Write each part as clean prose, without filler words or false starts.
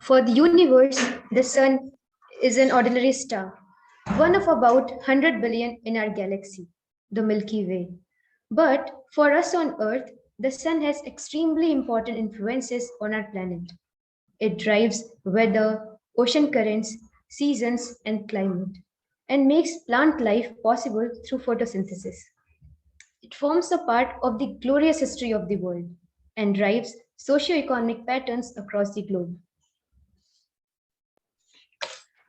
For the universe, the sun is an ordinary star, one of about 100 billion in our galaxy, the Milky Way. But for us on Earth, the sun has extremely important influences on our planet. It drives weather, ocean currents, seasons, and climate, and makes plant life possible through photosynthesis. It forms a part of the glorious history of the world and drives socio-economic patterns across the globe.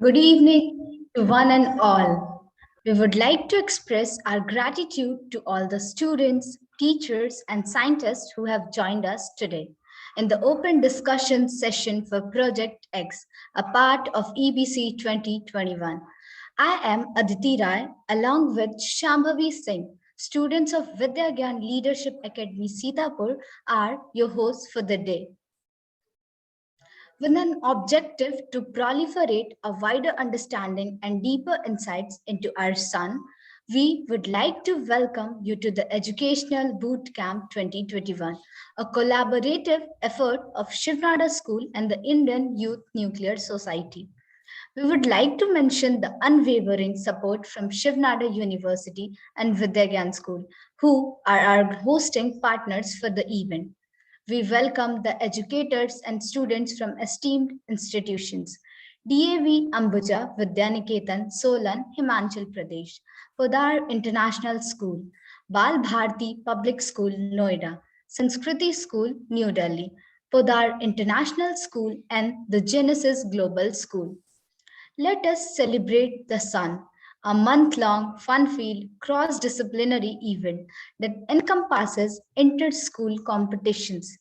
Good evening to one and all. We would like to express our gratitude to all the students, teachers, and scientists who have joined us today in the open discussion session for Project X, a part of EBC 2021. I am Aditi Rai along with Shambhavi Singh. Students of Vidyagyan Leadership Academy Sitapur are your hosts for the day. With an objective to proliferate a wider understanding and deeper insights into our sun, we would like to welcome you to the Educational Boot Camp 2021, a collaborative effort of Shiv Nadar School and the Indian Youth Nuclear Society. We would like to mention the unwavering support from Shiv Nadar University and Vidyagyan School, who are our hosting partners for the event. We welcome the educators and students from esteemed institutions. DAV Ambuja Vidyaniketan, Solan, Himachal Pradesh. Podar International School. Bal Bharti Public School, Noida. Sanskriti School, New Delhi. Podar International School and the Genesis Global School. Let us celebrate the sun, a month-long, fun-filled, cross-disciplinary event that encompasses inter-school competitions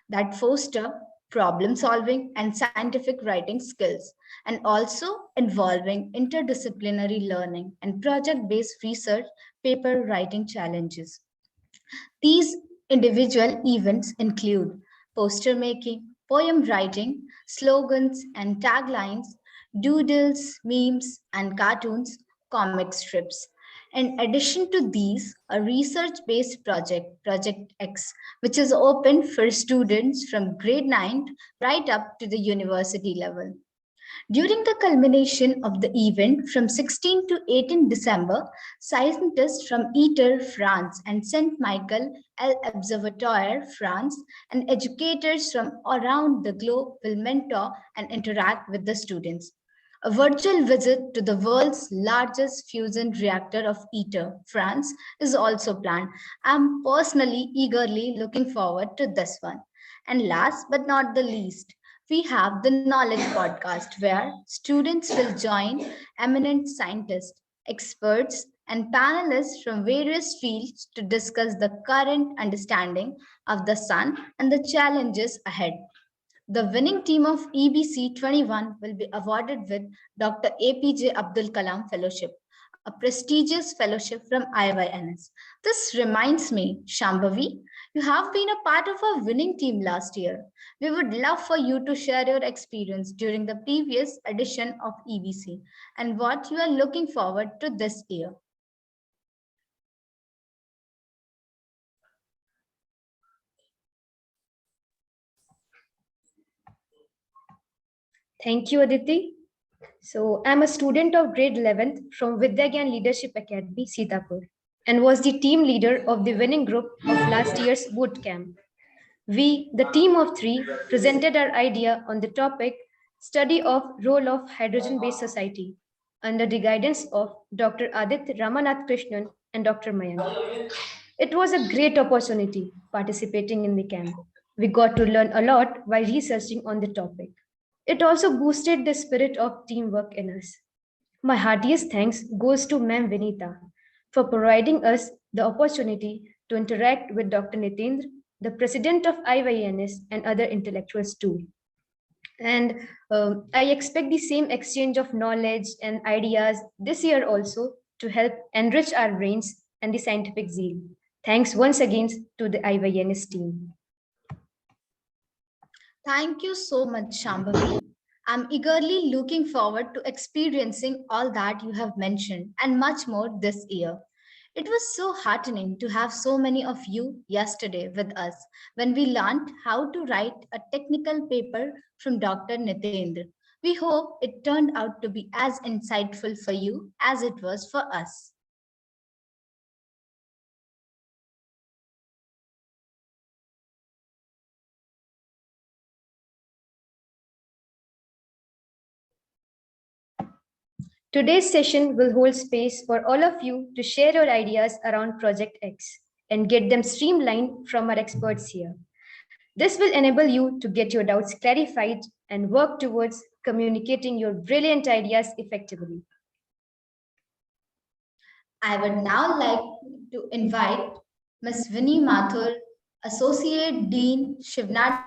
that foster problem-solving and scientific writing skills, and also involving interdisciplinary learning and project-based research paper writing challenges. These individual events include poster making, poem writing, slogans and taglines, doodles, memes, and cartoons, comic strips. In addition to these, a research based project, Project X, which is open for students from grade 9 right up to the university level. During the culmination of the event from 16 to 18 December, scientists from ITER, France and Saint Michael Observatoire, France, and educators from around the globe will mentor and interact with the students. A virtual visit to the world's largest fusion reactor of ITER, France, is also planned. I'm personally eagerly looking forward to this one. And last but not the least, we have the Knowledge Podcast, where students will join eminent scientists, experts, and panelists from various fields to discuss the current understanding of the sun and the challenges ahead. The winning team of EBC 21 will be awarded with Dr. APJ Abdul Kalam Fellowship, a prestigious fellowship from IYNS. This reminds me, Shambhavi, you have been a part of our winning team last year. We would love for you to share your experience during the previous edition of EBC and what you are looking forward to this year. Thank you, Aditi. So, I'm a student of grade 11th from Vidyagyan Leadership Academy, Sitapur, and was the team leader of the winning group of last year's boot camp. We, the team of three, presented our idea on the topic Study of Role of Hydrogen-Based Society under the guidance of Dr. Adit Ramanath Krishnan and Dr. Mayank. It was a great opportunity participating in the camp. We got to learn a lot while researching on the topic. It also boosted the spirit of teamwork in us. My heartiest thanks goes to Ma'am Vinita for providing us the opportunity to interact with Dr. Nitendra, the president of IYNS, and other intellectuals too. And I expect the same exchange of knowledge and ideas this year also to help enrich our brains and the scientific zeal. Thanks once again to the IYNS team. Thank you so much, Shambhavi. I'm eagerly looking forward to experiencing all that you have mentioned and much more this year. It was so heartening to have so many of you yesterday with us when we learned how to write a technical paper from Dr. Nitendra. We hope it turned out to be as insightful for you as it was for us. Today's session will hold space for all of you to share your ideas around Project X and get them streamlined from our experts here. This will enable you to get your doubts clarified and work towards communicating your brilliant ideas effectively. I would now like to invite Ms. Vini Mathur, Associate Dean, Shiv Nadar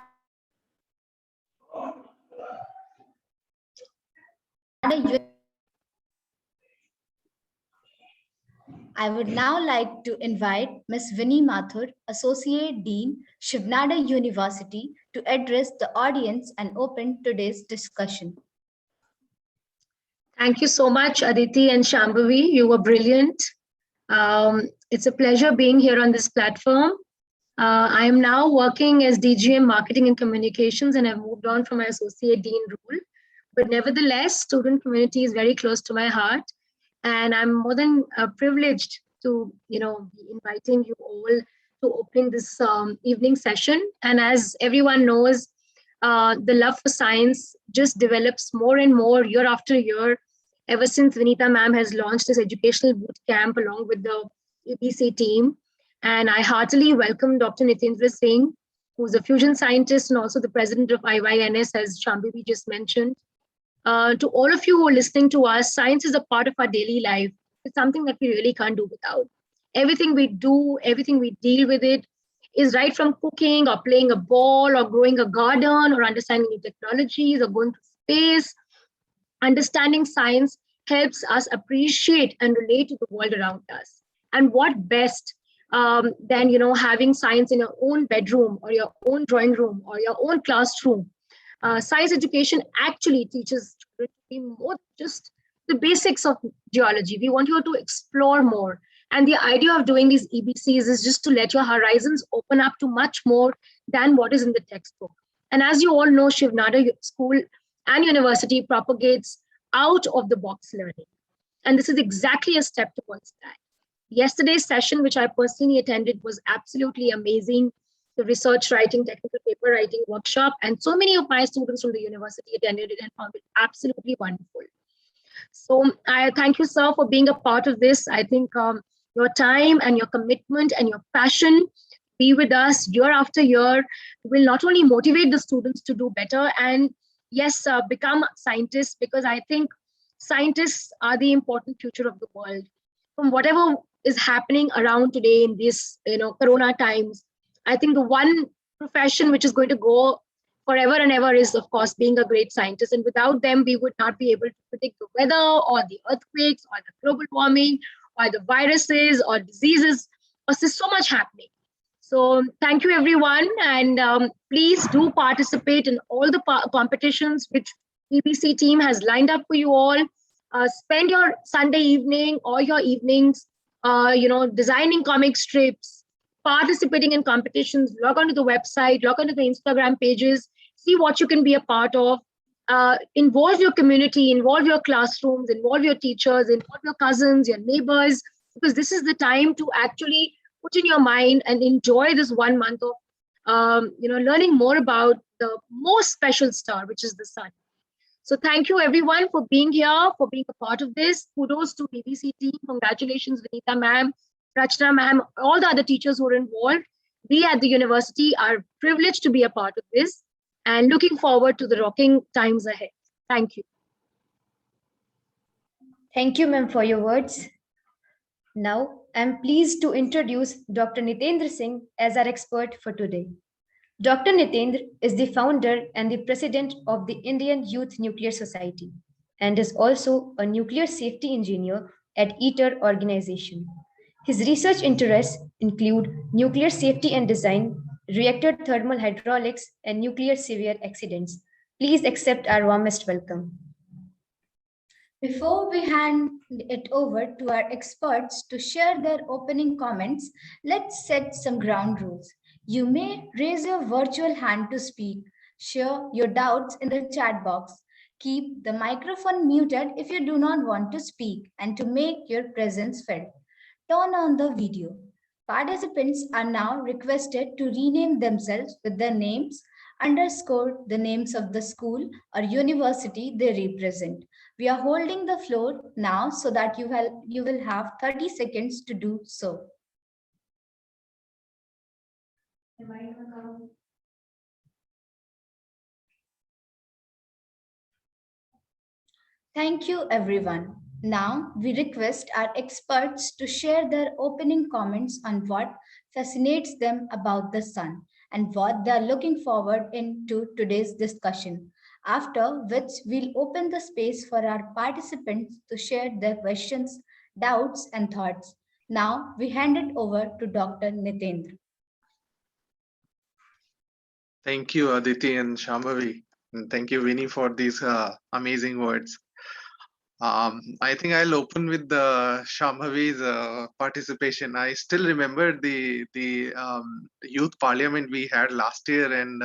I would now like to invite Ms. Vini Mathur, Associate Dean, Shiv Nadar University, to address the audience and open today's discussion. Thank you so much, Aditi and Shambhavi. You were brilliant. It's a pleasure being here on this platform. I am now working as DGM Marketing and Communications, and I've moved on from my Associate Dean role. But nevertheless, student community is very close to my heart, and I'm more than privileged to, be inviting you all to open this evening session. And as everyone knows, the love for science just develops more and more year after year, ever since Vinita ma'am has launched this educational boot camp along with the EBC team. And I heartily welcome Dr. Nitin Singh, who's a fusion scientist and also the president of IYNS, as Shambhavi just mentioned. To all of you who are listening to us, science is a part of our daily life. It's something that we really can't do without. Everything we do, everything we deal with it is right from cooking or playing a ball or growing a garden or understanding new technologies or going to space. Understanding science helps us appreciate and relate to the world around us. And what best than having science in your own bedroom or your own drawing room or your own classroom. Science education actually teaches children to be more just the basics of geology. We want you to explore more. And the idea of doing these EBCs is just to let your horizons open up to much more than what is in the textbook. And as you all know, Shiv Nadar School and University propagates out of the box learning. And this is exactly a step towards that. Yesterday's session, which I personally attended, was absolutely amazing. The research writing, technical paper writing workshop, and so many of my students from the university attended it and found it absolutely wonderful. So I thank you, sir, for being a part of this. I think your time and your commitment and your passion be with us year after year will not only motivate the students to do better and yes, become scientists, because I think scientists are the important future of the world. From whatever is happening around today in this, Corona times, I think the one profession which is going to go forever and ever is, of course, being a great scientist. And without them, we would not be able to predict the weather or the earthquakes or the global warming or the viruses or diseases. Because there's so much happening. So thank you, everyone. And please do participate in all the competitions which EBC team has lined up for you all. Spend your Sunday evening or your evenings, designing comic strips, participating in competitions. Log onto the website, log onto the Instagram pages, see what you can be a part of. Involve your community, involve your classrooms, involve your teachers, involve your cousins, your neighbors, because this is the time to actually put in your mind and enjoy this 1 month of, learning more about the most special star, which is the sun. So thank you everyone for being here, for being a part of this. Kudos to BBC team. Congratulations, Vinita ma'am, Rachna ma'am, all the other teachers who are involved. We at the university are privileged to be a part of this and looking forward to the rocking times ahead. Thank you. Thank you, ma'am, for your words. Now, I'm pleased to introduce Dr. Nitendra Singh as our expert for today. Dr. Nitendra is the founder and the president of the Indian Youth Nuclear Society and is also a nuclear safety engineer at ITER organization. His research interests include nuclear safety and design, reactor thermal hydraulics, and nuclear severe accidents. Please accept our warmest welcome. Before we hand it over to our experts to share their opening comments, let's set some ground rules. You may raise your virtual hand to speak, share your doubts in the chat box, keep the microphone muted if you do not want to speak, and to make your presence felt. Turn on the video. Participants are now requested to rename themselves with their names, underscore the names of the school or university they represent. We are holding the floor now so that you will have 30 seconds to do so. Thank you, everyone. Now, we request our experts to share their opening comments on what fascinates them about the sun and what they are looking forward into today's discussion. After which, we'll open the space for our participants to share their questions, doubts, and thoughts. Now, we hand it over to Dr. Nitendra. Thank you, Aditi and Shambhavi. And thank you, Vini, for these amazing words. I think I'll open with the Shambhavi's participation. I still remember the youth parliament we had last year, and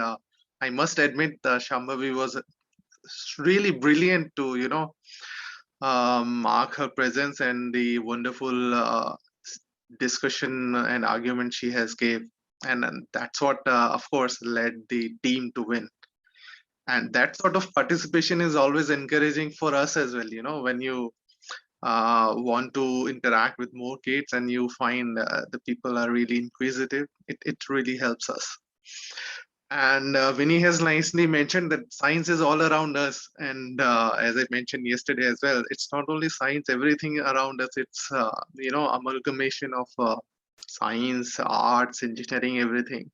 I must admit Shambhavi was really brilliant to mark her presence and the wonderful discussion and argument she has gave, and that's what of course led the team to win. And that sort of participation is always encouraging for us as well, when you want to interact with more kids and you find the people are really inquisitive, it really helps us. And Vinny has nicely mentioned that science is all around us, and as I mentioned yesterday as well, it's not only science, everything around us, it's amalgamation of science, arts, engineering, everything.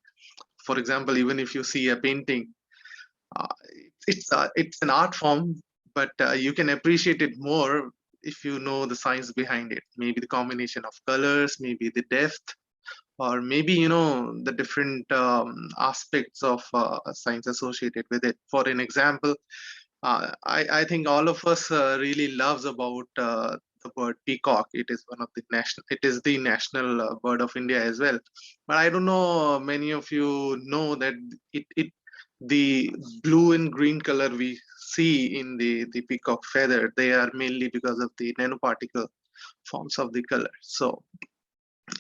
For example, even if you see a painting, uh, it's an art form, but you can appreciate it more if you know the science behind it. Maybe the combination of colors, maybe the depth, or maybe the different aspects of science associated with it. For an example, I think all of us really loves about the bird peacock. It is the national bird of India as well. But I don't know, many of you know that the blue and green color we see in the peacock feather, they are mainly because of the nanoparticle forms of the color. So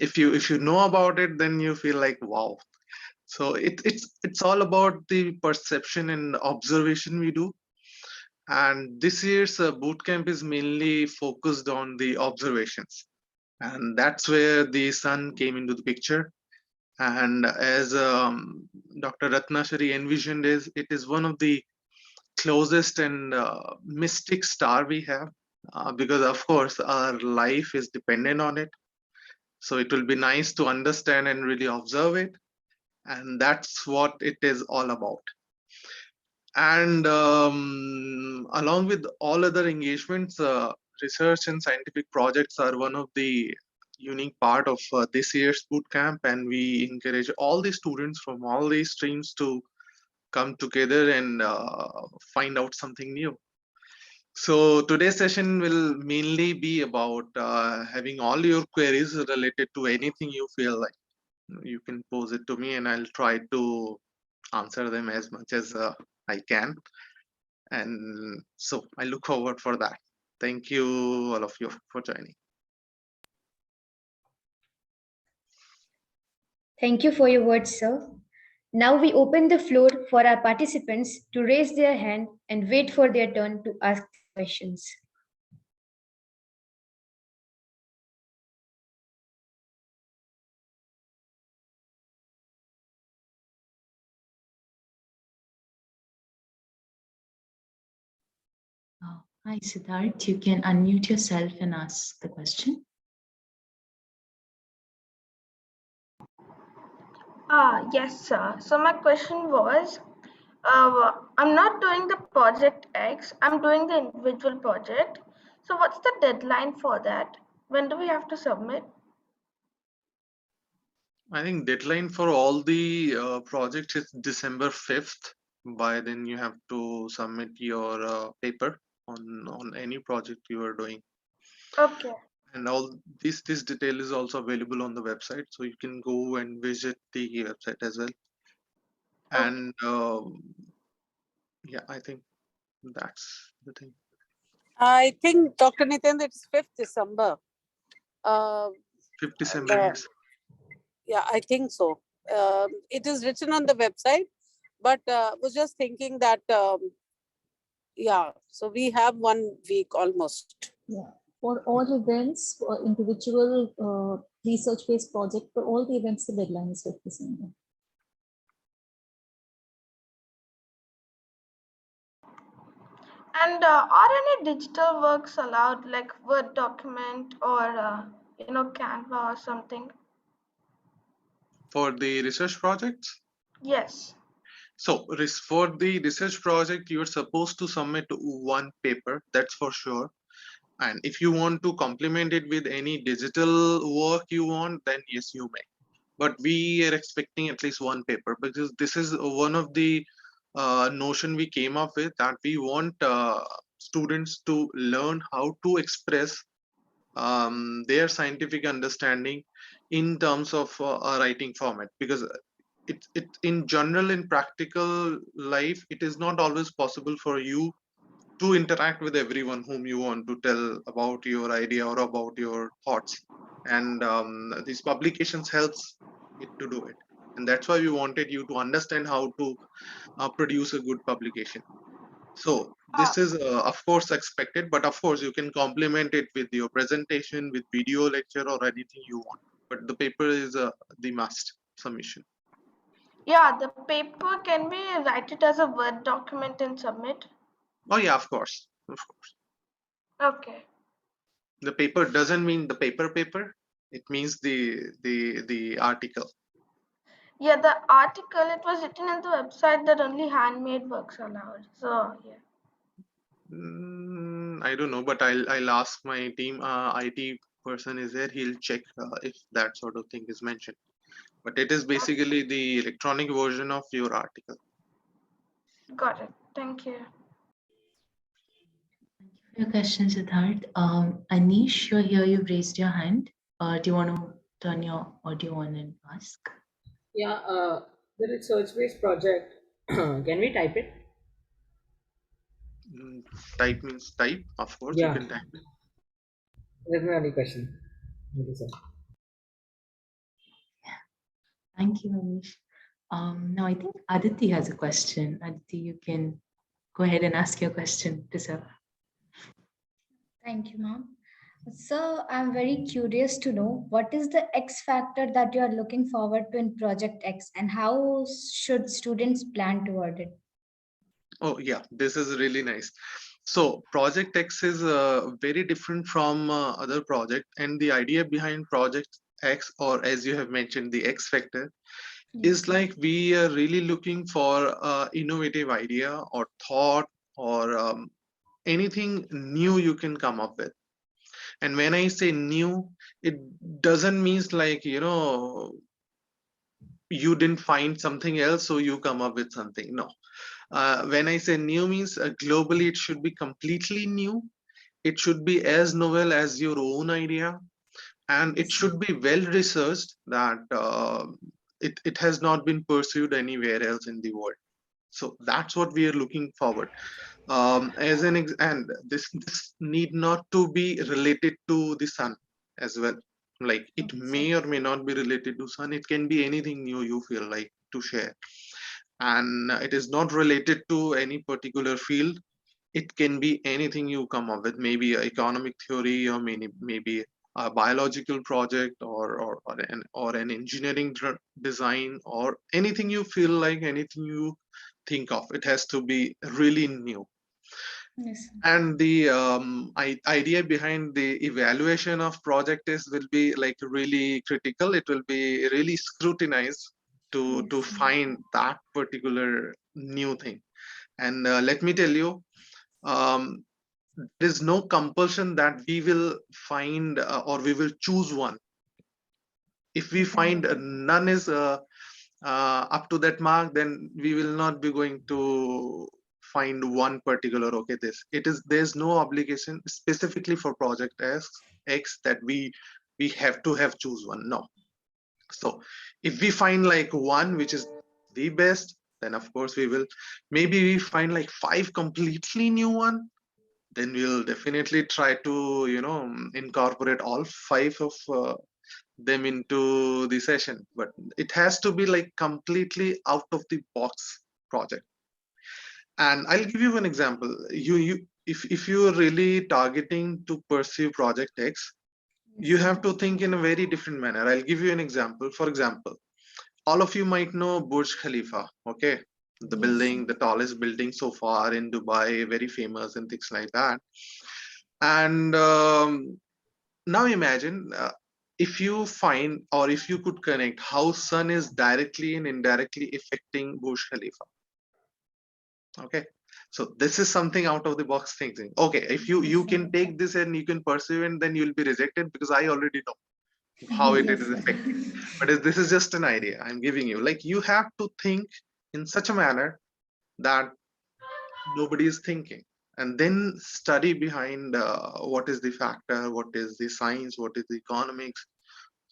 if you know about it, then you feel like, wow. So it's all about the perception and observation we do. And this year's boot camp is mainly focused on the observations, and that's where the sun came into the picture. And as Dr. Ratnashari envisioned, it is one of the closest and mystic star we have, because of course our life is dependent on it. So it will be nice to understand and really observe it, and that's what it is all about. And along with all other engagements, research and scientific projects are one of the unique part of this year's boot camp, and we encourage all the students from all these streams to come together and find out something new. So today's session will mainly be about having all your queries related to anything you feel like. You can pose it to me and I'll try to answer them as much as I can. And so I look forward for that. Thank you all of you for joining. Thank you for your words, sir. Now we open the floor for our participants to raise their hand and wait for their turn to ask questions. Hi, Siddharth. You can unmute yourself and ask the question. Yes, sir. So my question was, I'm not doing the project X, I'm doing the individual project. So what's the deadline for that? When do we have to submit? I think deadline for all the projects is December 5th. By then you have to submit your paper. on any project you are doing. Okay. And all this detail is also available on the website, so you can go and visit the website as well. Okay. And yeah, I think that's the thing. I think, Dr. Nitin, it's 5th December. 5th December, yes. Yeah, I think so. It is written on the website, but was just thinking that, yeah, so we have 1 week almost. Yeah, for all events, for individual research-based project, for all the events, the deadline is 5th December. And are any digital works allowed, like Word document or Canva or something? For the research projects? Yes. So for the research project, you're supposed to submit 1 paper, that's for sure. And if you want to complement it with any digital work you want, then yes, you may. But we are expecting at least 1 paper, because this is one of the notion we came up with, that we want students to learn how to express their scientific understanding in terms of a writing format, because it in general, in practical life, it is not always possible for you to interact with everyone whom you want to tell about your idea or about your thoughts. And these publications helps it to do it, and that's why we wanted you to understand how to produce a good publication. So this is of course expected, but of course you can complement it with your presentation, with video lecture or anything you want, but the paper is the must submission. Yeah, the paper, can we write it as a Word document and submit? Oh yeah, of course. Okay. The paper doesn't mean the paper, it means the article. Yeah, the article, it was written in the website that only handmade works are allowed. So yeah. I don't know, but I'll ask my team. IT person is there, he'll check if that sort of thing is mentioned, but it is basically the electronic version of your article. Got it. Thank you. Thank you for your question, Siddharth. Anish, you're here, you've raised your hand. Do you want to turn your audio on and ask? Yeah, the research-based project, can we type it? Type means type, of course, Yeah. you can type it. That's my only question. Thank you, sir. Thank you, Anish. Now I think Aditi has a question. Aditi, you can go ahead and ask your question to sir. Thank you, ma'am. So I'm very curious to know what is the X factor that you are looking forward to in Project X, and how should students plan toward it? Oh yeah, this is really nice. So Project X is very different from other project, and the idea behind Project X, or as you have mentioned, the X factor, is like we are really looking for innovative idea or thought or anything new you can come up with. And when I say new, it doesn't means like, you didn't find something else so you come up with something. No. When I say new means globally it should be completely new. It should be as novel as your own idea, and it should be well researched, that it has not been pursued anywhere else in the world. So that's what we are looking forward. As an and this need not to be related to the sun as well. Like it may or may not be related to sun. It can be anything new you feel like to share, and it is not related to any particular field. It can be anything you come up with, maybe a economic theory, or maybe a biological project, or an engineering design, or anything you feel like, anything you think of. It has to be really new. Yes. And the idea behind the evaluation of project is will be like really critical. It will be really scrutinized to find that particular new thing. And let me tell you, um, there is no compulsion that we will find or we will choose one. If we find none is up to that mark, then we will not be going to find one particular, okay, there's no obligation specifically for project X that we have to have choose one. No. So if we find like one which is the best, then of course we will. Maybe we find like 5 completely new one, then we'll definitely try to, you know, incorporate all 5 of them into the session. But it has to be like completely out of the box project. And I'll give you an example. If you are really targeting to pursue project X, you have to think in a very different manner. I'll give you an example. For example, all of you might know Burj Khalifa, okay? The building, the tallest building so far in Dubai, very famous and things like that. And now imagine if you find, or if you could connect how sun is directly and indirectly affecting Burj Khalifa. Okay, so this is something out of the box thinking. Okay, if you can take this and you can pursue, and then you'll be rejected because I already know how it is affecting. But this is just an idea I'm giving you. Like, you have to think in such a manner that nobody is thinking, and then study behind what is the factor, what is the science, what is the economics,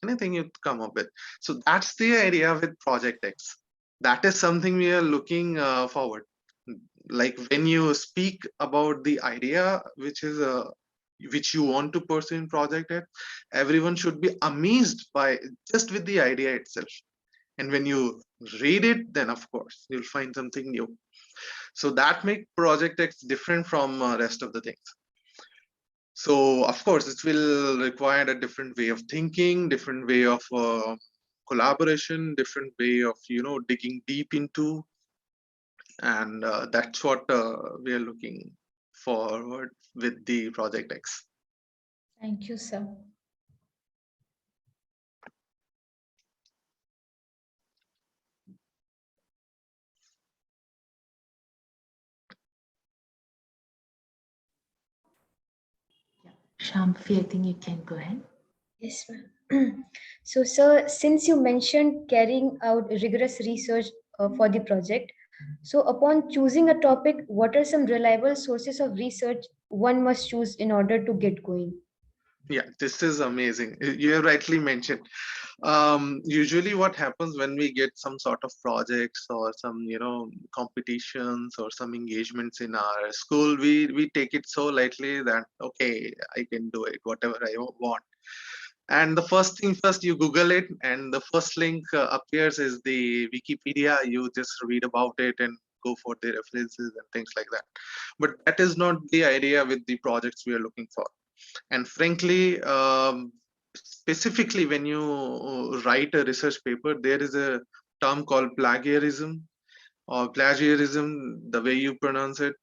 anything you come up with. So that's the idea with Project X. That is something we are looking forward. Like, when you speak about the idea which is which you want to pursue in Project X, everyone should be amazed by just with the idea itself. And when you read it, then of course you'll find something new. So that makes Project X different from rest of the things. So of course it will require a different way of thinking, different way of collaboration, different way of, you know, digging deep into. And that's what we are looking forward with the Project X. Thank you, sir. Shambhavi, I think you can go ahead. Yes, ma'am. So, sir, since you mentioned carrying out rigorous research for the project, so upon choosing a topic, what are some reliable sources of research one must choose in order to get going? Yeah, this is amazing. You have rightly mentioned. Usually what happens when we get some sort of projects or some, you know, competitions or some engagements in our school, we take it so lightly that, okay, I can do it, whatever I want. And the first thing first, you Google it, and the first link appears is the Wikipedia. You just read about it and go for the references and things like that. But that is not the idea with the projects we are looking for. And frankly, specifically when you write a research paper, there is a term called plagiarism, or plagiarism, the way you pronounce it.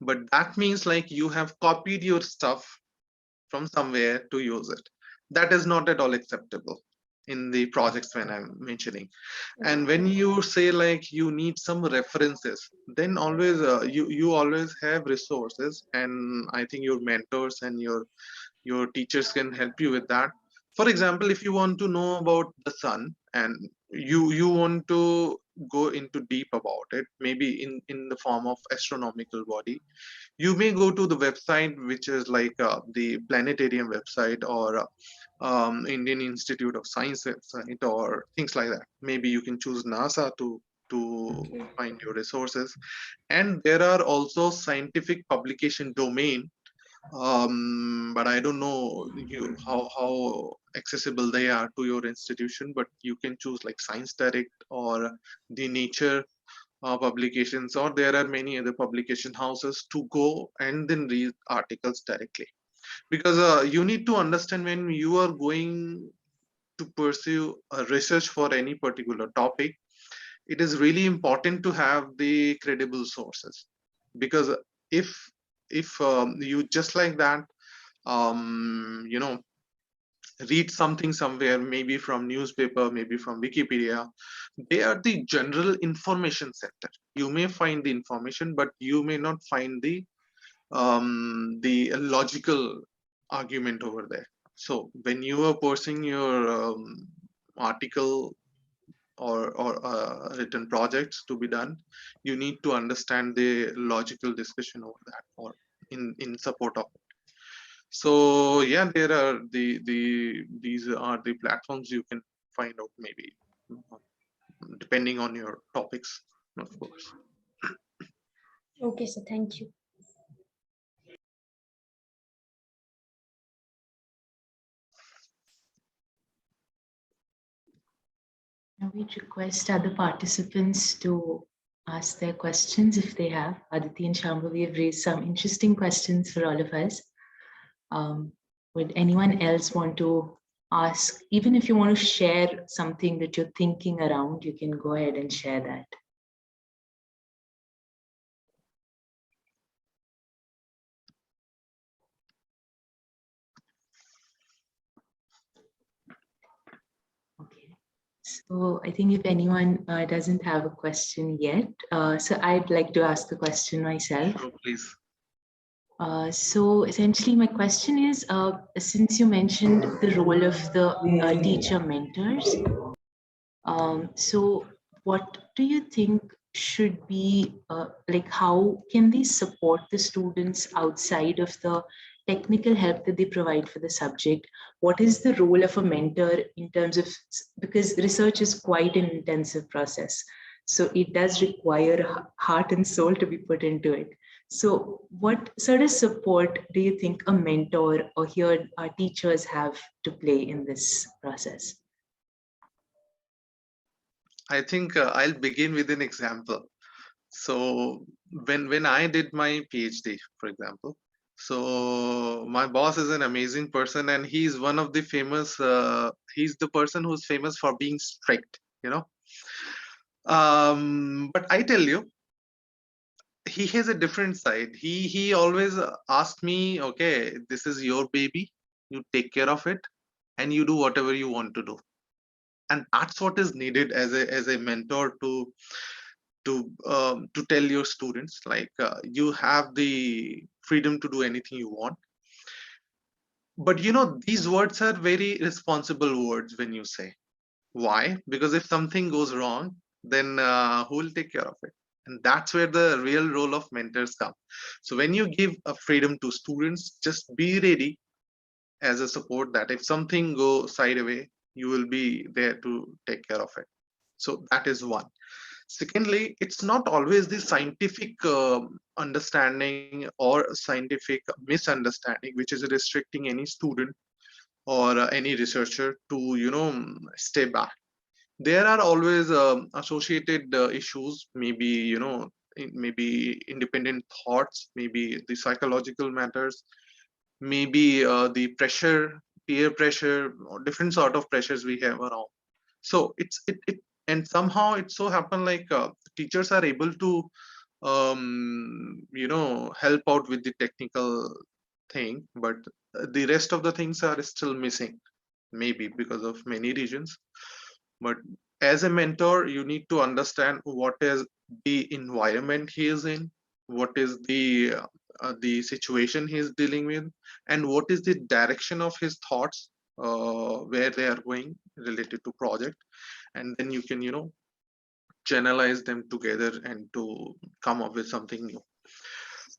But that means like you have copied your stuff from somewhere to use it. That is not at all acceptable in the projects when I'm mentioning. And when you say like you need some references, then always you always have resources, and I think your mentors and your teachers can help you with that. For example, if you want to know about the sun and you want to go into deep about it, maybe in the form of astronomical body, you may go to the website which is like the planetarium website, or Indian Institute of Science website, or things like that. Maybe you can choose NASA to find your resources. And there are also scientific publication domain, but I don't know how accessible they are to your institution, but you can choose like Science Direct or the Nature publications, or there are many other publication houses to go and then read articles directly. Because you need to understand, when you are going to pursue a research for any particular topic, it is really important to have the credible sources. Because if you just like that, you know, read something somewhere, maybe from newspaper, maybe from Wikipedia, they are the general information center. You may find the information, but you may not find the logical argument over there. So when you are posting your article, written projects to be done, you need to understand the logical discussion over that or in support of it. So yeah, there are these are the platforms you can find out, maybe depending on your topics, of course. Okay, so thank you. Now we'd request other participants to ask their questions if they have. Aditi and Shambhavi have raised some interesting questions for all of us. Would anyone else want to ask? Even if you want to share something that you're thinking around, you can go ahead and share that. Okay. So I think if anyone doesn't have a question yet, so I'd like to ask a question myself. Sure, please. So essentially my question is, since you mentioned the role of the teacher mentors, so what do you think should be, like how can they support the students outside of the technical help that they provide for the subject? What is the role of a mentor in terms of, because research is quite an intensive process, so it does require heart and soul to be put into it. So what sort of support do you think a mentor or here our teachers have to play in this process? I think I'll begin with an example. So when I did my PhD, for example, so my boss is an amazing person, and he's one of the famous. He's the person who's famous for being strict, you know. But I tell you, he has a different side. He always asked me, okay, this is your baby, you take care of it, and you do whatever you want to do. And that's what is needed as a mentor to tell your students, like you have the freedom to do anything you want. But you know, these words are very responsible words when you say. Why? Because if something goes wrong, then who will take care of it? And that's where the real role of mentors come. So when you give a freedom to students, just be ready as a support that if something goes sideways, you will be there to take care of it. So that is one. Secondly, it's not always the scientific understanding or scientific misunderstanding which is restricting any student or any researcher to, you know, stay back. There are always associated issues, maybe, you know, maybe independent thoughts, maybe the psychological matters, maybe the pressure, peer pressure, or different sort of pressures we have around. So it and somehow it so happen like teachers are able to you know, help out with the technical thing, but the rest of the things are still missing, maybe because of many reasons. But as a mentor, you need to understand what is the environment he is in, what is the situation he is dealing with, and what is the direction of his thoughts, where they are going related to project. And then you can, you know, channelize them together and to come up with something new.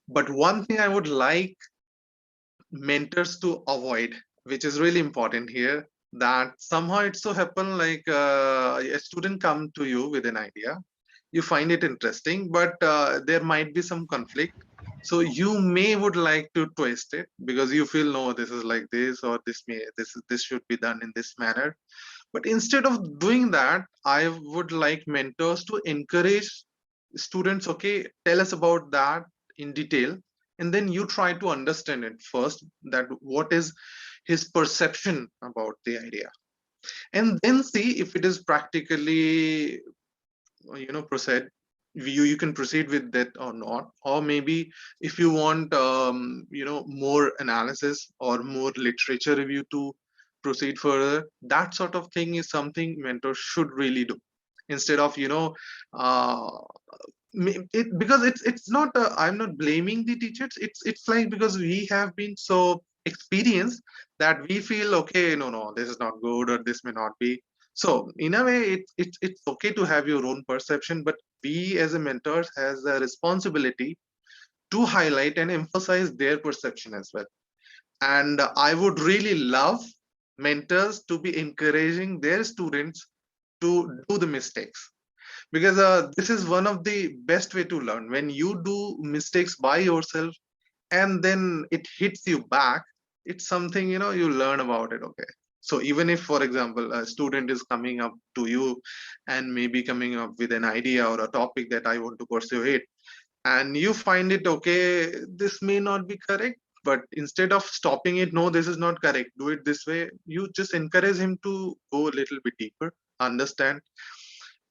But one thing I would like mentors to avoid, which is really important here, that somehow it so happen like a student come to you with an idea, you find it interesting, but there might be some conflict. So you may would like to twist it because you feel, no, this is like this, or this should be done in this manner. But instead of doing that, I would like mentors to encourage students, okay, tell us about that in detail, and then you try to understand it first, that what is his perception about the idea, and then see if it is practically, you know, proceed, you can proceed with that or not. Or maybe if you want you know, more analysis or more literature review to proceed further, that sort of thing is something mentors should really do, instead of, you know, uh, because it's not I'm not blaming the teachers, it's like because we have been so experienced that we feel, okay, no, this is not good, or this may not be. So in a way, it's okay to have your own perception, but we as a mentors has a responsibility to highlight and emphasize their perception as well. And I would really love mentors to be encouraging their students to do the mistakes, because this is one of the best way to learn. When you do mistakes by yourself and then it hits you back, it's something, you learn about it. Okay, so even if, for example, a student is coming up to you and maybe coming up with an idea or a topic that I want to pursue it, and you find it, okay, this may not be correct, but instead of stopping it, no, this is not correct, do it this way, you just encourage him to go a little bit deeper, understand,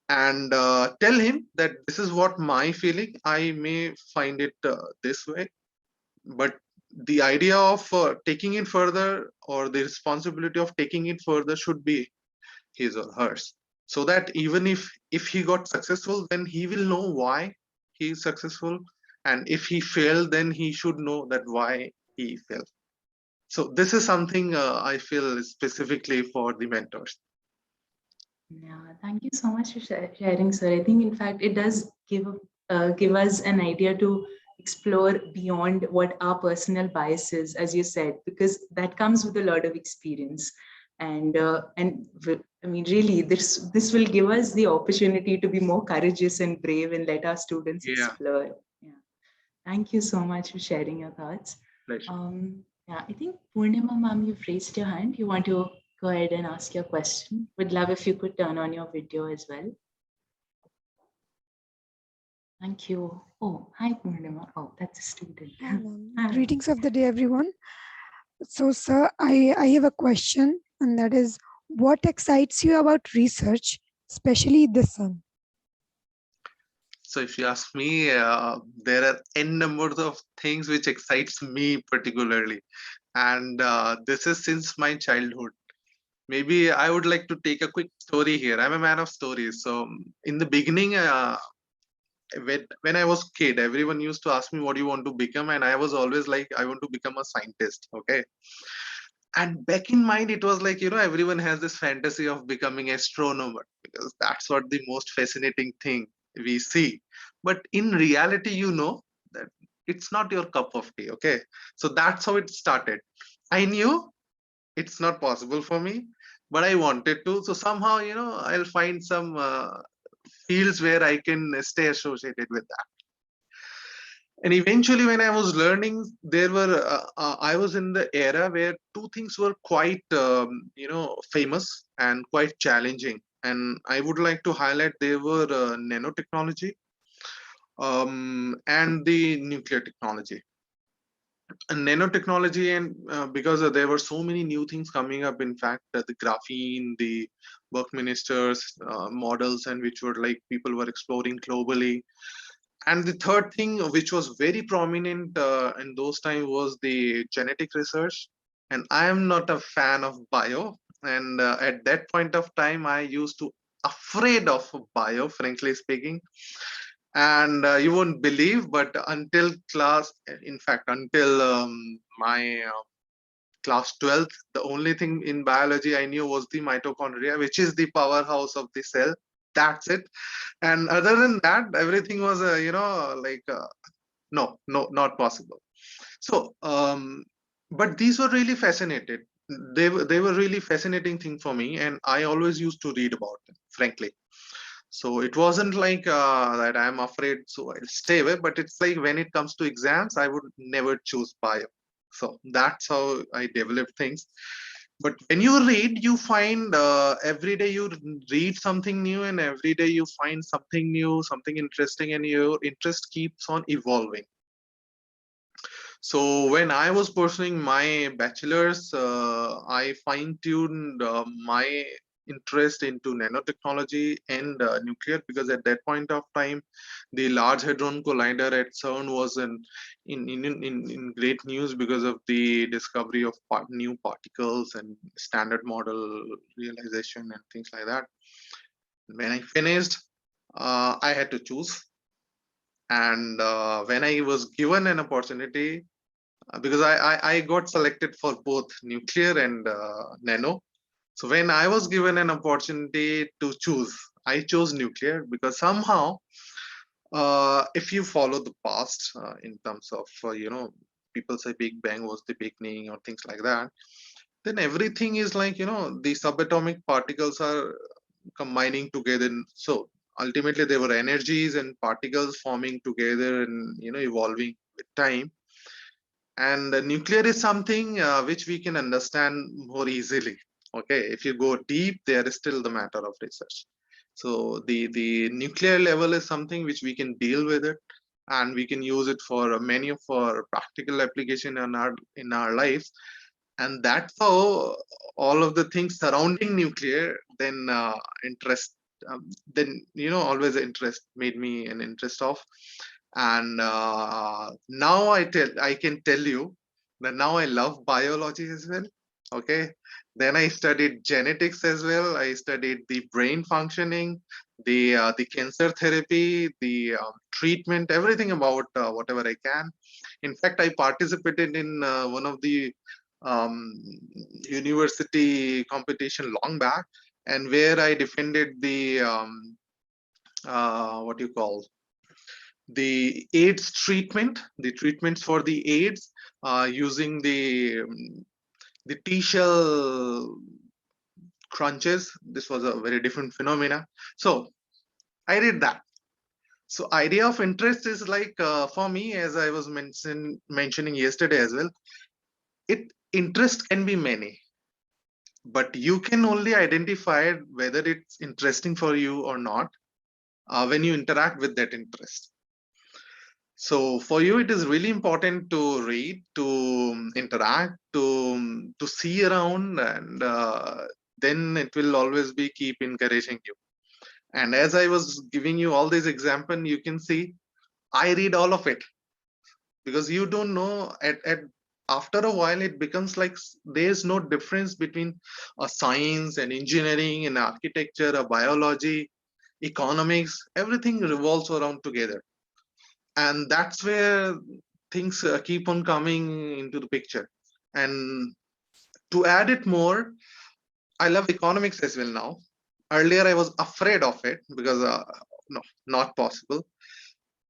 and tell him that this is what my feeling, I may find it this way, but the idea of taking it further, or the responsibility of taking it further, should be his or hers, so that even if he got successful, then he will know why he is successful, and if he failed, then he should know that why he failed. So this is something I feel is specifically for the mentors. Yeah, thank you so much for sharing, sir. I think, in fact, it does give us an idea to explore beyond what our personal bias is, as you said, because that comes with a lot of experience. I mean, really, this will give us the opportunity to be more courageous and brave and let our students Yeah. explore. Yeah, thank you so much for sharing your thoughts. Pleasure. Yeah, I think Purnima ma'am, you've raised your hand. You want to go ahead and ask your question. Would love if you could turn on your video as well. Thank you. Oh, hi Purnima. Oh, that's a student. Hi. Greetings of the day, everyone. So, sir, I have a question, and that is, what excites you about research, especially this one? So if you ask me, there are n numbers of things which excites me particularly, and this is since my childhood. Maybe I would like to take a quick story here. I'm a man of stories. So in the beginning, when I was kid, everyone used to ask me what you want to become, and I was always like, I want to become a scientist. Okay. And back in mind, it was like, everyone has this fantasy of becoming astronomer, because that's what the most fascinating thing we see. But in reality, that it's not your cup of tea. Okay. So that's how it started. I knew it's not possible for me, but I wanted to. So somehow, I'll find some fields where I can stay associated with that. And eventually, when I was learning, I was in the era where two things were quite, famous and quite challenging. And I would like to highlight, they were nanotechnology and the nuclear technology. And nanotechnology, and because there were so many new things coming up, in fact, the graphene, the Buckminster's models, and which were like people were exploring globally. And the third thing, which was very prominent in those times, was the genetic research. And I am not a fan of bio. And at that point of time, I used to afraid of bio, frankly speaking. And you won't believe, but until my class 12th, the only thing in biology I knew was the mitochondria, which is the powerhouse of the cell. That's it. And other than that, everything was no, not possible. So but these were really fascinated. They were really fascinating thing for me, and I always used to read about them, frankly. So it wasn't like that I'm afraid, so I'll stay away, but it's like when it comes to exams, I would never choose bio. So that's how I developed things. But when you read, you find every day you read something new, and every day you find something new, something interesting, and your interest keeps on evolving. So when I was pursuing my bachelor's, I fine-tuned my interest into nanotechnology and nuclear, because at that point of time, the Large Hadron Collider at CERN was in great news because of the discovery of new particles and standard model realization and things like that. When I finished, I had to choose. And when I was given an opportunity, because I got selected for both nuclear and nano. So when I was given an opportunity to choose, I chose nuclear because somehow, if you follow the past in terms of, people say Big Bang was the beginning or things like that, then everything is like, the subatomic particles are combining together. So ultimately there were energies and particles forming together and, evolving with time. And nuclear is something which we can understand more easily. Okay, if you go deep, there is still the matter of research. So the nuclear level is something which we can deal with it, and we can use it for many of our practical application in our lives. And that's how all of the things surrounding nuclear then interest then always interest made me an interest of. And now I can tell you that now I love biology as well. Okay, then I studied genetics as well. I studied the brain functioning, the cancer therapy, the treatment, everything about whatever I can. In fact, I participated in one of the um, university competition long back, and where I defended the what you call the AIDS treatment, the treatments for the AIDS using the T-shell crunches. This was a very different phenomena. So I did that. So idea of interest is like for me, as I was mentioning yesterday as well, interest can be many, but you can only identify whether it's interesting for you or not when you interact with that interest. So for you, it is really important to read, to interact, to see around, and then it will always be keep encouraging you. And as I was giving you all these examples, you can see I read all of it, because you don't know at after a while it becomes like there's no difference between a science and engineering and architecture, a biology, economics. Everything revolves around together, and that's where things keep on coming into the picture. And to add it more, I love economics as well now. Earlier I was afraid of it because no, not possible.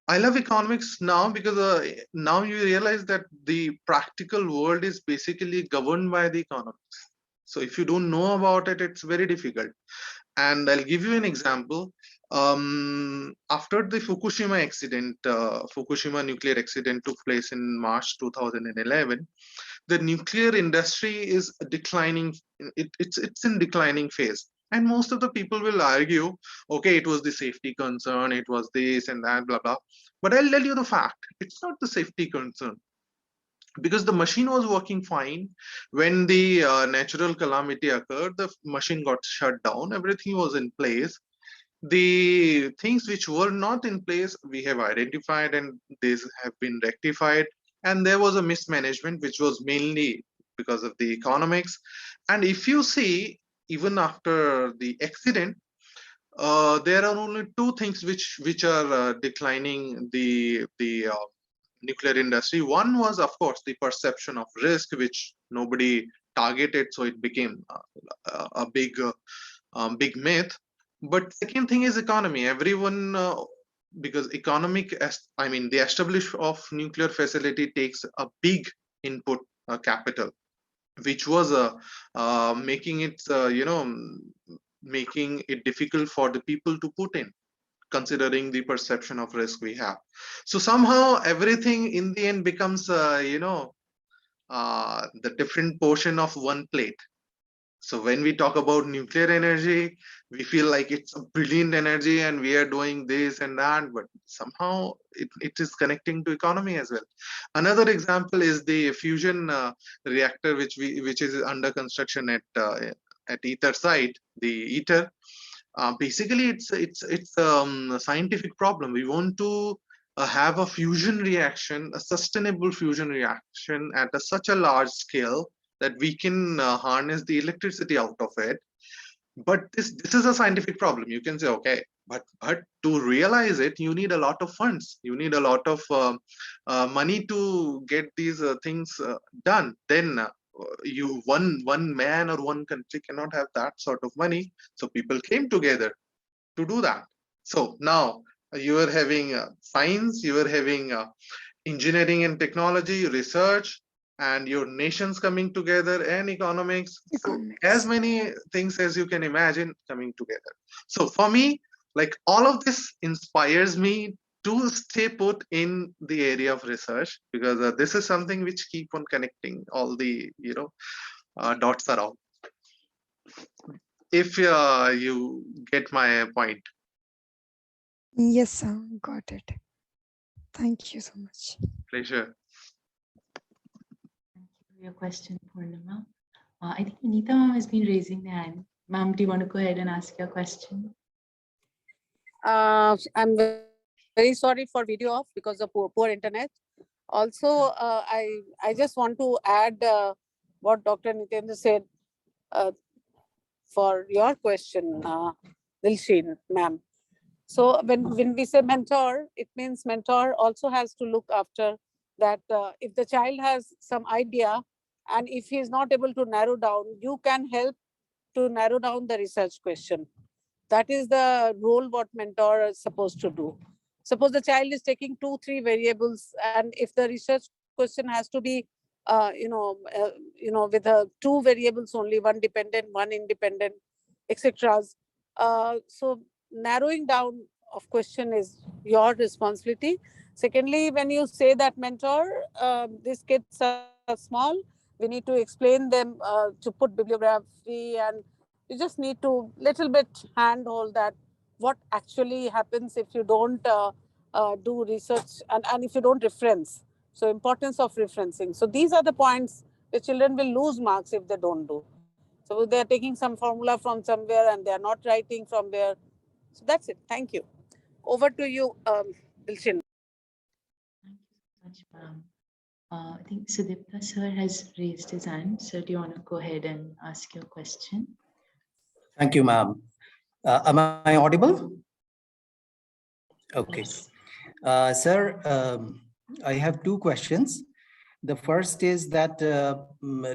I love economics now because now you realize that the practical world is basically governed by the economics. So if you don't know about it, it's very difficult. And I'll give you an example. After the Fukushima accident, Fukushima nuclear accident took place in March 2011. The nuclear industry is declining. It's in declining phase. And most of the people will argue, okay, it was the safety concern, it was this and that, blah, blah. But I'll tell you the fact, it's not the safety concern, because the machine was working fine. When the natural calamity occurred, the machine got shut down, everything was in place. The things which were not in place, we have identified, and these have been rectified. And there was a mismanagement, which was mainly because of the economics. And if you see, even after the accident, there are only two things which are declining the nuclear industry. One was, of course, the perception of risk, which nobody targeted, so it became a big myth. But second thing is economy. Everyone, because I mean, the establishment of nuclear facility takes a big input capital, which was making it, making it difficult for the people to put in, considering the perception of risk we have. So somehow everything in the end becomes, the different portion of one plate. So when we talk about nuclear energy, we feel like it's a brilliant energy and we are doing this and that, but somehow it is connecting to economy as well. Another example is the fusion reactor, which is under construction at ITER site, the ITER. Basically, it's a scientific problem. We want to have a fusion reaction, a sustainable fusion reaction at such a large scale that we can harness the electricity out of it. But this is a scientific problem. You can say, okay, but to realize it, you need a lot of funds. You need a lot of money to get these things done. Then you one man or one country cannot have that sort of money. So people came together to do that. So now you are having science, you are having engineering and technology, research, and your nations coming together, and economics. So as many things as you can imagine coming together. So for me, like all of this inspires me to stay put in the area of research, because this is something which keep on connecting all the dots around. If you get my point. Yes, sir. Got it. Thank you so much. Pleasure. Thank you for your question, Purnima. I think Anita ma'am has been raising their hand. Ma'am, do you want to go ahead and ask your question? I'm very sorry for video off because of poor internet. Also, I just want to add what Dr. Nitin said for your question, Dilshin, ma'am. So when we say mentor, it means mentor also has to look after that if the child has some idea and if he is not able to narrow down, you can help to narrow down the research question. That is the role what mentor is supposed to do. Suppose the child is taking 2-3 variables, and if the research question has to be with 2 variables only, one dependent, one independent, etc. So narrowing down of question is your responsibility. Secondly, when you say that mentor, these kids are small, we need to explain them to put bibliography, and you just need to little bit handhold that what actually happens if you don't do research, and if you don't reference. So importance of referencing. So these are the points the children will lose marks if they don't do. So they are taking some formula from somewhere and they are not writing from where. So that's it. Thank you. Over to you, Dilshin. Thank you so much, ma'am. I think Sudipta sir has raised his hand. Sir, do you want to go ahead and ask your question? Thank you, ma'am. Am I audible? Okay. Yes. Sir, I have two questions. The first is that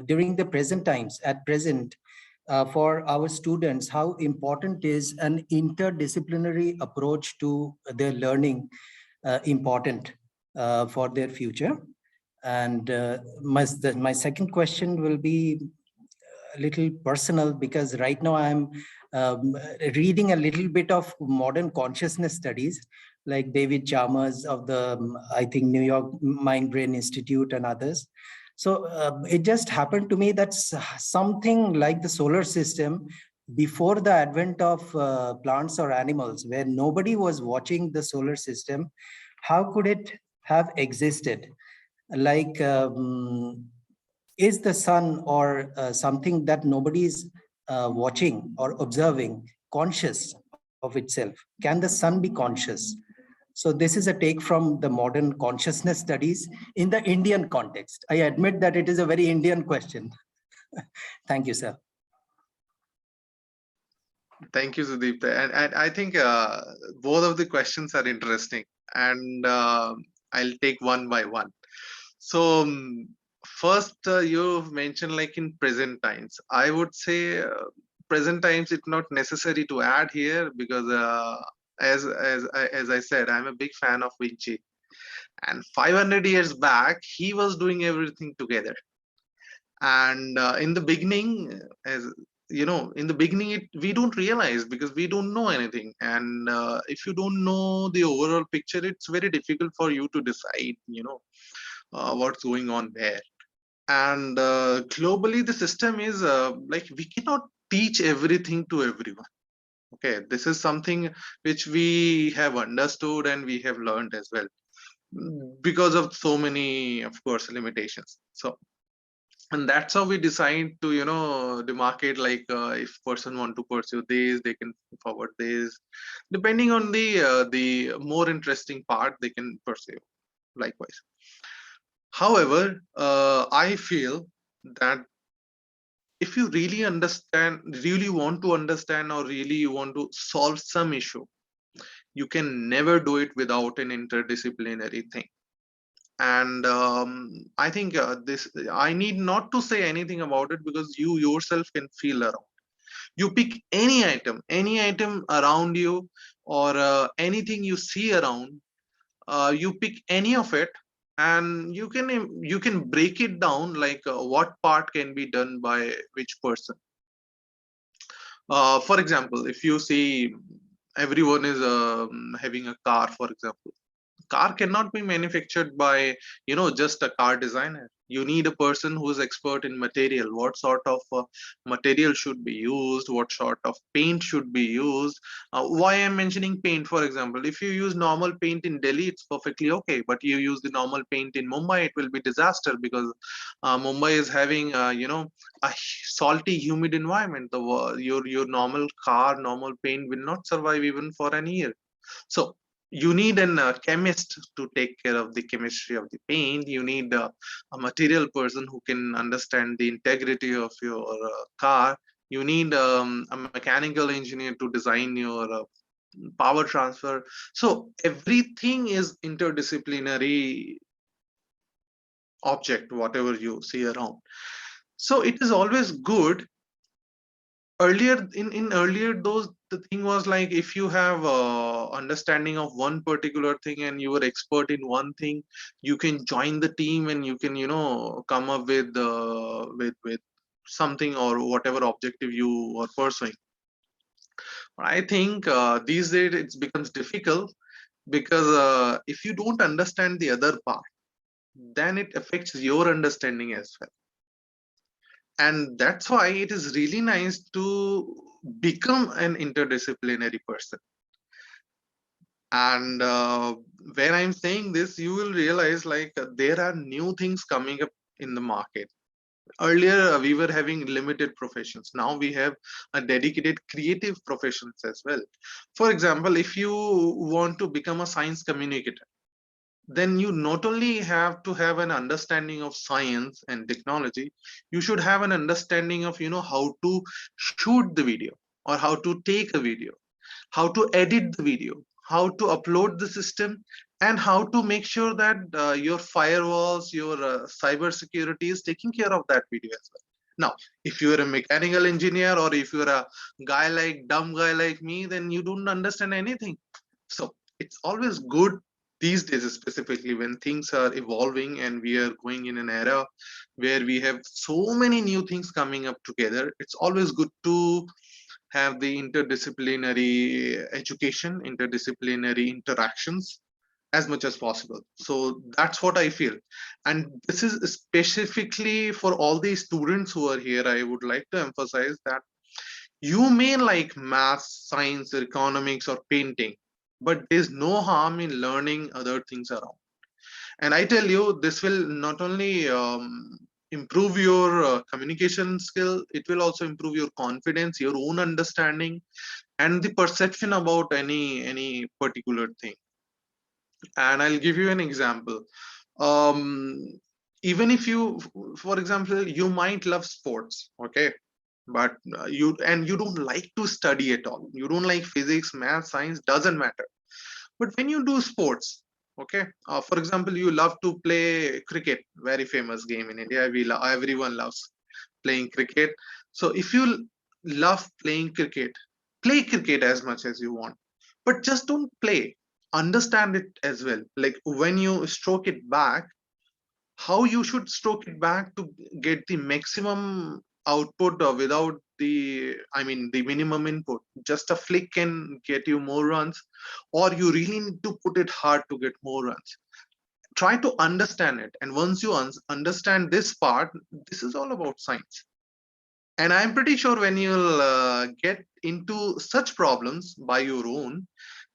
during the present times, at present, for our students, how important is an interdisciplinary approach to their learning important for their future? And my second question will be a little personal, because right now I'm reading a little bit of modern consciousness studies, like David Chalmers of the, I think, New York Mind Brain Institute and others. So it just happened to me that something like the solar system, before the advent of plants or animals, where nobody was watching the solar system, how could it have existed? Like, is the sun or something that nobody is watching or observing conscious of itself? Can the sun be conscious? So this is a take from the modern consciousness studies in the Indian context. I admit that it is a very Indian question. Thank you, sir. Thank you, Sudeep. And I think both of the questions are interesting, and I'll take one by one. So first, you've mentioned like in present times. I would say present times it's not necessary to add here, because as I said, I'm a big fan of Vinci, and 500 years back he was doing everything together. And in the beginning, as you know, in the beginning we don't realize, because we don't know anything, and if you don't know the overall picture, it's very difficult for you to decide what's going on there. And globally the system is like we cannot teach everything to everyone. Okay, this is something which we have understood and we have learned as well, because of so many, of course, limitations. So, and that's how we decide to demarcate, like if person want to pursue this, they can forward this, depending on the more interesting part they can pursue likewise. However, I feel that if you really understand, really want to understand, or really you want to solve some issue, you can never do it without an interdisciplinary thing. And I think I need not to say anything about it, because you yourself can feel around. You pick any item around you, or anything you see around. You pick any of it, and you can break it down, like what part can be done by which person. For example, if you see, everyone is having a car, for example. Car cannot be manufactured by just a car designer. You need a person who is expert in material, what sort of material should be used, what sort of paint should be used. Why I'm mentioning paint, for example, if you use normal paint in Delhi, it's perfectly okay, but you use the normal paint in Mumbai, it will be disaster, because Mumbai is having a salty, humid environment. Your normal car, normal paint will not survive even for an year. So you need an chemist to take care of the chemistry of the paint. You need a material person who can understand the integrity of your car. You need a mechanical engineer to design your power transfer. So everything is interdisciplinary object, whatever you see around. So it is always good. Earlier, in earlier those, the thing was like, if you have understanding of one particular thing and you were expert in one thing, you can join the team and you can come up with something or whatever objective you are pursuing. I think these days it becomes difficult, because if you don't understand the other part, then it affects your understanding as well. And that's why it is really nice to become an interdisciplinary person. And when I'm saying this, you will realize, like, there are new things coming up in the market. Earlier we were having limited professions. Now we have a dedicated creative professions as well. For example, if you want to become a science communicator, then you not only have to have an understanding of science and technology, you should have an understanding of how to shoot the video, or how to take a video, how to edit the video, how to upload the system, and how to make sure that your firewalls, your cyber security is taking care of that video as well. Now, if you're a mechanical engineer, or if you're a dumb guy like me, then you don't understand anything. So it's always good these days, specifically when things are evolving and we are going in an era where we have so many new things coming up together. It's always good to have the interdisciplinary education, interdisciplinary interactions as much as possible. So that's what I feel. And this is specifically for all the students who are here. I would like to emphasize that you may like math, science, or economics, or painting, but there's no harm in learning other things around. And I tell you, this will not only improve your communication skill, it will also improve your confidence, your own understanding, and the perception about any particular thing. And I'll give you an example. Even if you, for example, you might love sports, okay, but you don't like to study at all. You don't like physics, math, science, doesn't matter. But when you do sports, okay, for example, you love to play cricket, very famous game in India. Everyone loves playing cricket. So if you love playing cricket, play cricket as much as you want, but just don't play. Understand it as well. Like when you stroke it back, how you should stroke it back to get the maximum output without the minimum input. Just a flick can get you more runs, or you really need to put it hard to get more runs. Try to understand it, and once you understand this part, this is all about science. And I'm pretty sure when you'll get into such problems by your own,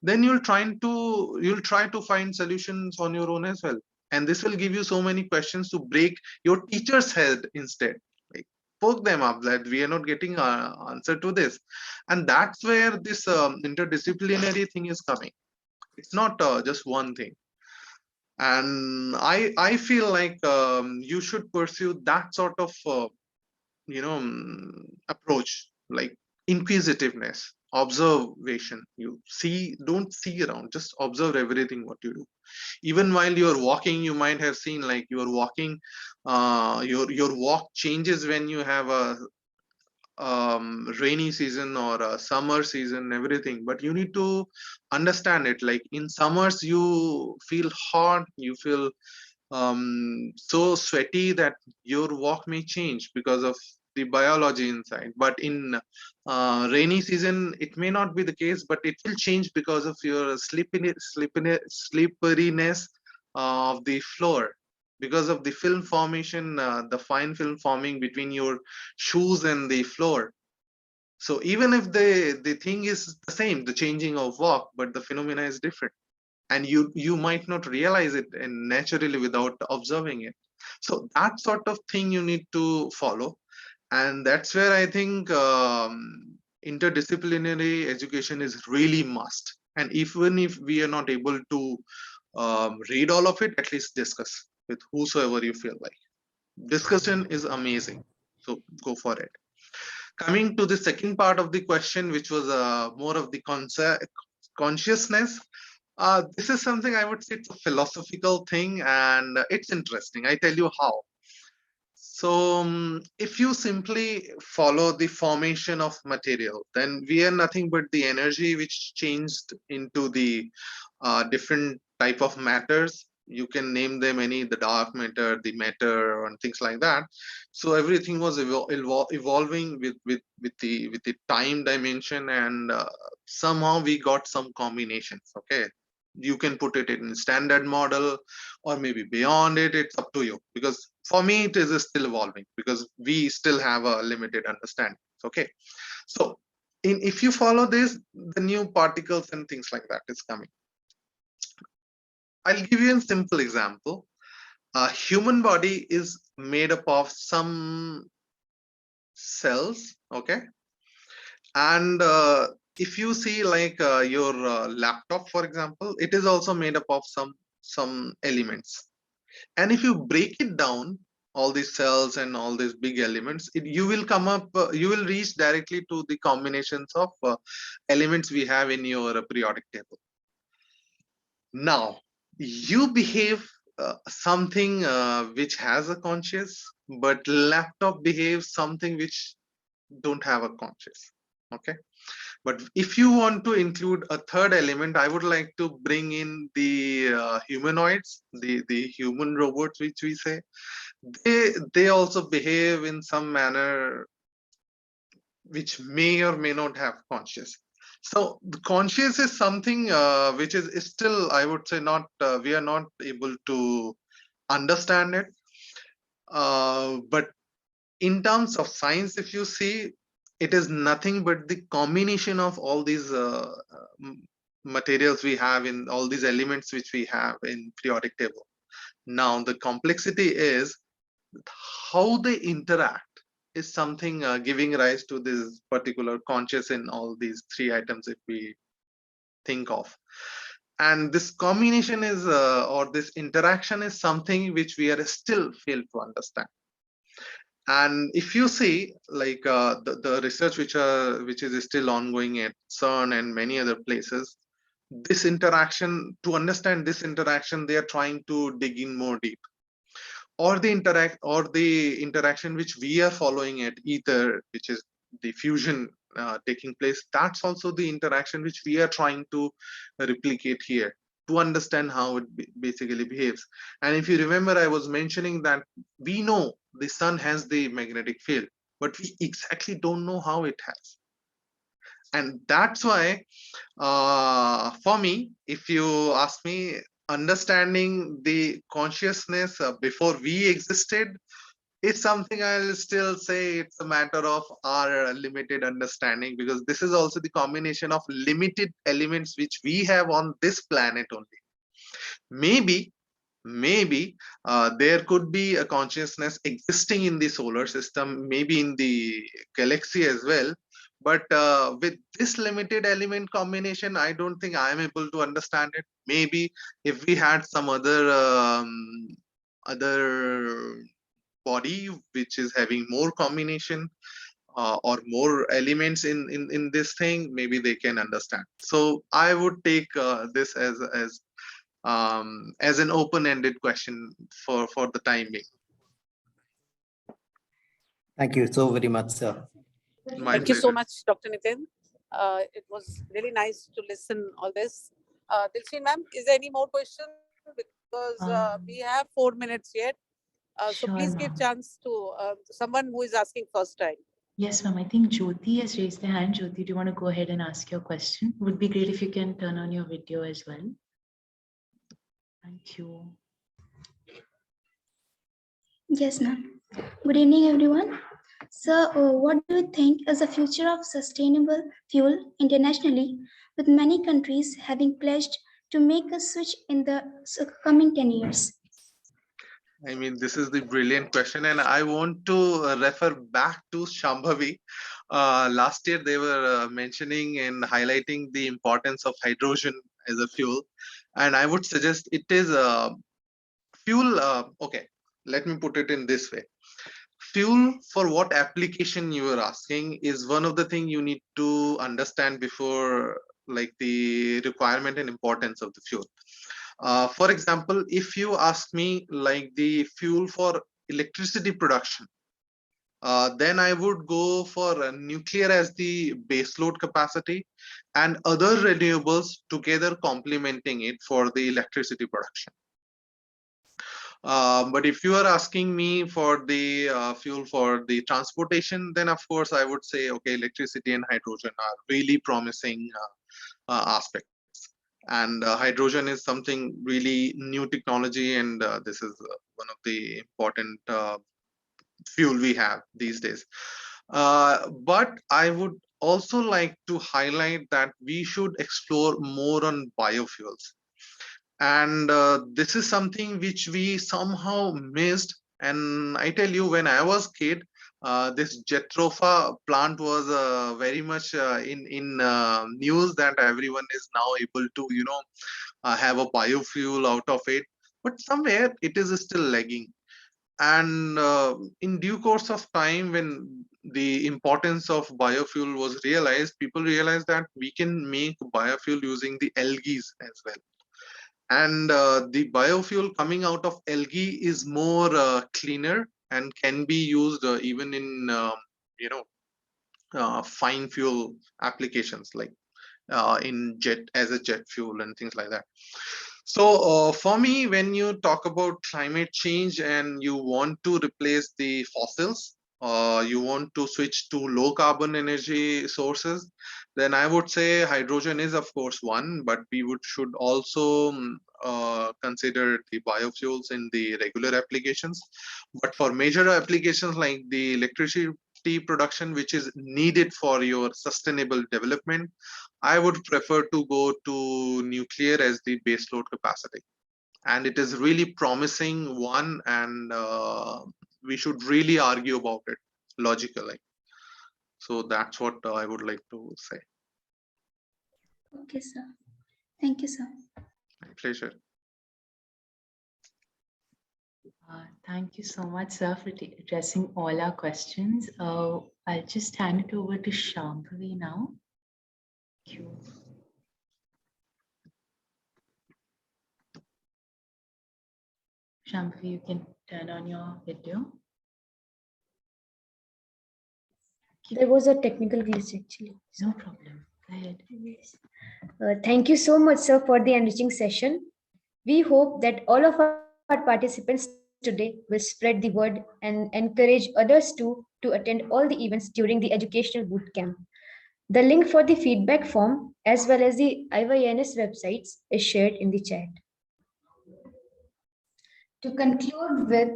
then you'll try to find solutions on your own as well. And this will give you so many questions to break your teacher's head instead. Like, poke them up that we are not getting an answer to this. And that's where this interdisciplinary thing is coming. It's not just one thing. And I feel like you should pursue that sort of approach, like inquisitiveness. observation. You see, don't see around, just observe everything what you do. Even while you're walking, you might have seen like you're walking, your walk changes when you have a rainy season or a summer season, everything. But you need to understand it. Like in summers you feel hot, you feel so sweaty that your walk may change because of the biology inside. But in rainy season it may not be the case, but it will change because of your slipperiness of the floor, because of the film formation, the fine film forming between your shoes and the floor. So even if the thing is the same, the changing of walk, but the phenomena is different, and you might not realize it and naturally without observing it. So that sort of thing you need to follow, and that's where I think interdisciplinary education is really must. And even if we are not able to read all of it, at least discuss with whosoever you feel like. Discussion is amazing, so go for it. Coming to the second part of the question, which was more of the consciousness, this is something I would say it's a philosophical thing, and it's interesting. I tell you how. So if you simply follow the formation of material, then we are nothing but the energy which changed into the different type of matters. You can name them any, the dark matter, the matter, and things like that. So everything was evolving with the time dimension, and somehow we got some combinations. Okay, you can put it in standard model or maybe beyond it. It's up to you, because for me it is still evolving because we still have a limited understanding. Okay, so if you follow this, the new particles and things like that is coming. I'll give you a simple example. A human body is made up of some cells. Okay, and if you see like your laptop, for example, it is also made up of some elements. And if you break it down, all these cells and all these big elements, you will come up, you will reach directly to the combinations of elements we have in your periodic table. Now, you behave something which has a conscious, but laptop behaves something which don't have a conscious. Okay. But if you want to include a third element, I would like to bring in the humanoids, the human robots, which we say. They also behave in some manner which may or may not have conscious. So the conscious is something which is still, I would say, not we are not able to understand it. But in terms of science, if you see, it is nothing but the combination of all these materials we have, in all these elements which we have in periodic table. Now the complexity is how they interact is something giving rise to this particular conscious in all these three items if we think of. And this combination is or this interaction is something which we are still fail to understand. And if you see like the research which is still ongoing at CERN and many other places, this interaction, to understand this interaction, they are trying to dig in more deep. Or the interaction which we are following at ether, which is the fusion taking place, that's also the interaction which we are trying to replicate here to understand how it basically behaves. And if you remember, I was mentioning that we know the sun has the magnetic field, but we exactly don't know how it has. And that's why for me, if you ask me, understanding the consciousness before we existed is something I'll still say it's a matter of our limited understanding, because this is also the combination of limited elements which we have on this planet only. Maybe there could be a consciousness existing in the solar system, maybe in the galaxy as well. But with this limited element combination, I don't think I'm able to understand it. Maybe if we had some other body which is having more combination, or more elements in this thing, maybe they can understand. So I would take this as an open-ended question for the time being. Thank you so very much, sir. Thank you so much, Dr. Nitin. It was really nice to listen all this. Dilshin ma'am, is there any more question? Because we have 4 minutes yet. So Sure, please give ma'am. chance to someone who is asking first time. Yes, ma'am. I think Jyoti has raised the hand. Jyoti, do you want to go ahead and ask your question? Would be great if you can turn on your video as well. Thank you. Yes, ma'am. Good evening, everyone. So, what do you think is the future of sustainable fuel internationally, with many countries having pledged to make a switch in the coming 10 years? I mean, this is the brilliant question, and I want to refer back to Shambhavi. Last year, they were mentioning and highlighting the importance of hydrogen as a fuel, and I would suggest it is a fuel. Okay, let me put it in this way. Fuel for what application you are asking is one of the things you need to understand before, like, the requirement and importance of the fuel. For example, if you ask me like the fuel for electricity production, then I would go for nuclear as the baseload capacity and other renewables together complementing it for the electricity production. But if you are asking me for the fuel for the transportation, then of course I would say, okay, electricity and hydrogen are really promising aspects. And hydrogen is something really new technology, and this is one of the important fuel we have these days. But I would also like to highlight that we should explore more on biofuels. And this is something which we somehow missed. And I tell you, when I was kid, this Jethrofa plant was very much in news, that everyone is now able to, have a biofuel out of it. But somewhere it is still lagging. And in due course of time, when the importance of biofuel was realized, people realized that we can make biofuel using the algae as well. And the biofuel coming out of algae is more cleaner and can be used even in fine fuel applications, like in jet, as a jet fuel and things like that. So for me, when you talk about climate change and you want to replace the fossils, you want to switch to low carbon energy sources, then I would say hydrogen is of course one, but we should also consider the biofuels in the regular applications. But for major applications like the electricity production, which is needed for your sustainable development, I would prefer to go to nuclear as the baseload capacity. And it is really promising one, and we should really argue about it logically. So that's what I would like to say. Okay, sir. Thank you, sir. My pleasure. Thank you so much, sir, for addressing all our questions. I'll just hand it over to Shambhavi now. Thank you. Shambhavi, you can turn on your video. There was a technical glitch actually. No problem. Go ahead. Yes. Thank you so much, sir, for the enriching session. We hope that all of our participants today will spread the word and encourage others to attend all the events during the educational boot camp. The link for the feedback form as well as the IYNS websites is shared in the chat. To conclude with,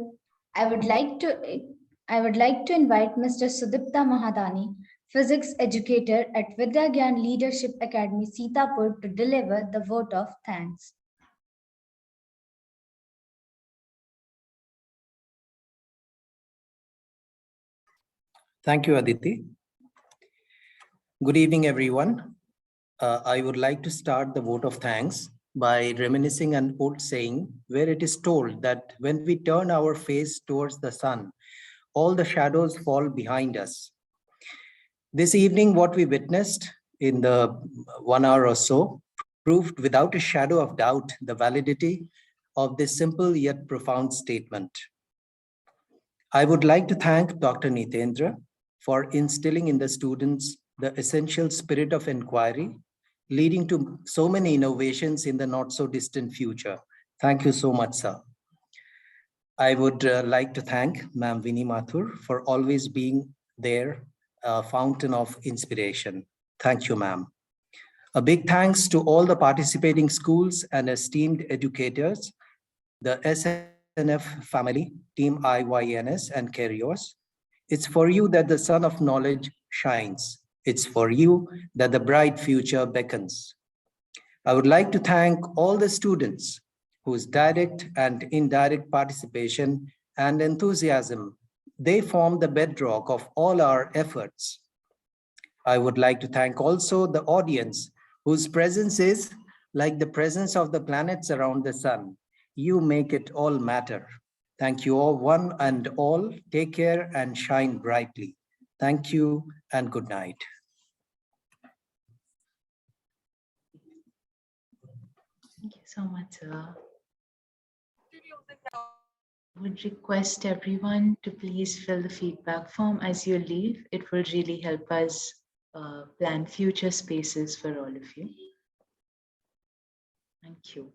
I would like to invite Mr. Sudipta Mahadani, physics educator at Vidyagyan Leadership Academy, Sitapur, to deliver the vote of thanks. Thank you, Aditi. Good evening, everyone. I would like to start the vote of thanks by reminiscing an old saying where it is told that when we turn our face towards the sun, all the shadows fall behind us. This evening, what we witnessed in the 1 hour or so proved without a shadow of doubt the validity of this simple yet profound statement. I would like to thank Dr. Nitendra for instilling in the students the essential spirit of inquiry, leading to so many innovations in the not so distant future. Thank you so much, sir. I would like to thank Ma'am Vini Mathur for always being there, a fountain of inspiration. Thank you, ma'am. A big thanks to all the participating schools and esteemed educators, the SNF family, Team IYNS and Carriers. It's for you that the sun of knowledge shines. It's for you that the bright future beckons. I would like to thank all the students whose direct and indirect participation and enthusiasm, they form the bedrock of all our efforts. I would like to thank also the audience whose presence is like the presence of the planets around the sun. You make it all matter. Thank you all, one and all. Take care and shine brightly. Thank you and good night. Thank you so much, sir. I would request everyone to please fill the feedback form as you leave. It will really help us plan future spaces for all of you. Thank you.